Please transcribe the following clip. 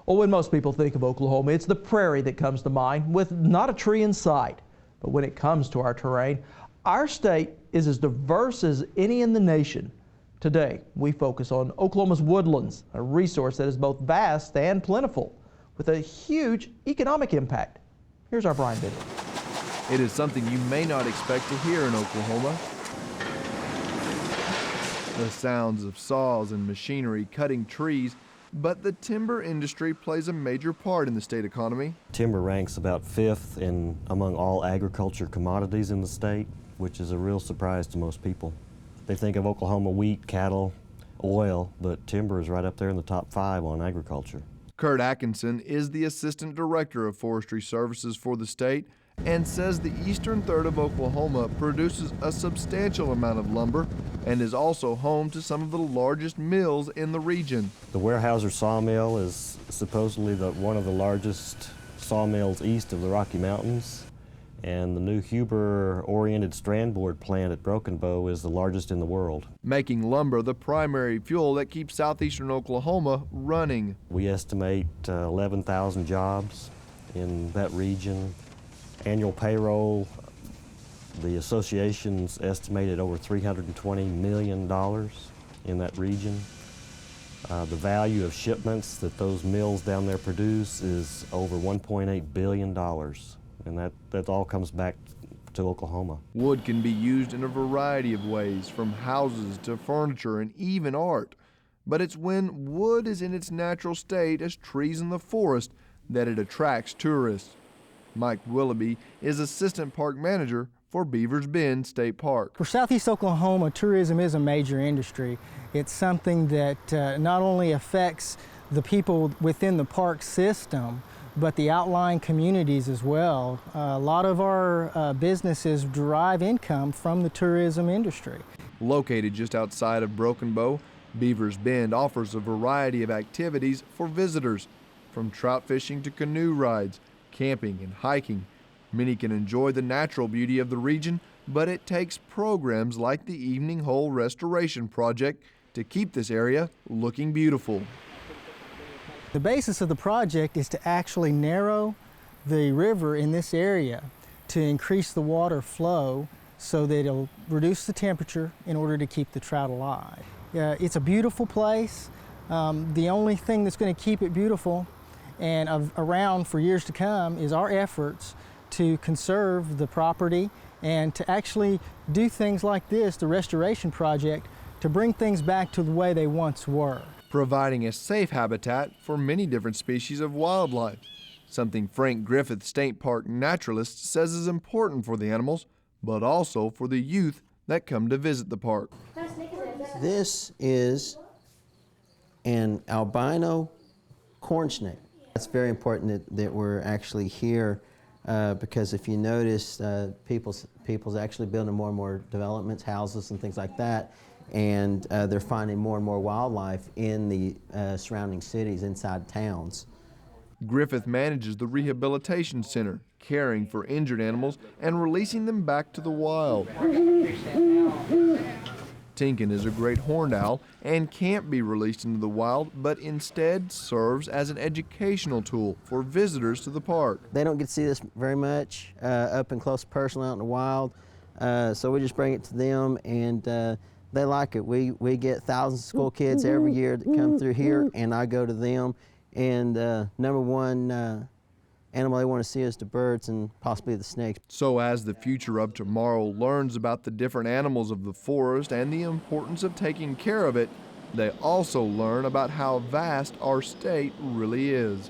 Well, when most people think of Oklahoma, it's the prairie that comes to mind, with not a tree in sight. But when it comes to our terrain, our state is as diverse as any in the nation. Today, we focus on Oklahoma's woodlands, a resource that is both vast and plentiful, with a huge economic impact. Here's our Brian Bidley. It is something you may not expect to hear in Oklahoma. The sounds of saws and machinery cutting trees, but the timber industry plays a major part in the state economy. Timber ranks about 5th among all agriculture commodities in the state, which is a real surprise to most people. They think of Oklahoma wheat, cattle, oil, but timber is right up there in the top 5 on agriculture. Kurt Atkinson is the Assistant Director of Forestry Services for the state and says the eastern third of Oklahoma produces a substantial amount of lumber and is also home to some of the largest mills in the region. The Weyerhaeuser sawmill is supposedly one of the largest sawmills east of the Rocky Mountains, and the new Huber-oriented strand board plant at Broken Bow is the largest in the world. Making lumber the primary fuel that keeps southeastern Oklahoma running. We estimate 11,000 jobs in that region. Annual payroll, the association's estimated over $320 million in that region. The value of shipments that those mills down there produce is over $1.8 billion, and that all comes back to Oklahoma. Wood can be used in a variety of ways, from houses to furniture and even art. But it's when wood is in its natural state as trees in the forest that it attracts tourists. Mike Willoughby is Assistant Park Manager for Beavers Bend State Park. For Southeast Oklahoma, tourism is a major industry. It's something that not only affects the people within the park system, but the outlying communities as well. A lot of our businesses derive income from the tourism industry. Located just outside of Broken Bow, Beavers Bend offers a variety of activities for visitors, from trout fishing to canoe rides, camping and hiking. Many can enjoy the natural beauty of the region, but it takes programs like the Evening Hole Restoration Project to keep this area looking beautiful. The basis of the project is to actually narrow the river in this area to increase the water flow so that it'll reduce the temperature in order to keep the trout alive. It's a beautiful place. The only thing that's going to keep it beautiful and around for years to come is our efforts to conserve the property and to actually do things like this, the restoration project, to bring things back to the way they once were. Providing a safe habitat for many different species of wildlife, something Frank Griffith State Park naturalist says is important for the animals, but also for the youth that come to visit the park. This is an albino corn snake. It's very important that we're actually here because if you notice, people's actually building more and more developments, houses and things like that, and they're finding more and more wildlife in the surrounding cities, inside towns. Griffith manages the rehabilitation center, caring for injured animals and releasing them back to the wild. Tinkin is a great horned owl and can't be released into the wild, but instead serves as an educational tool for visitors to the park. They don't get to see this very much up and close personally out in the wild, so we just bring it to them, and they like it. We get thousands of school kids every year that come through here, and I go to them, and number one animal they want to see is the birds and possibly the snakes. So as the future of tomorrow learns about the different animals of the forest and the importance of taking care of it, they also learn about how vast our state really is.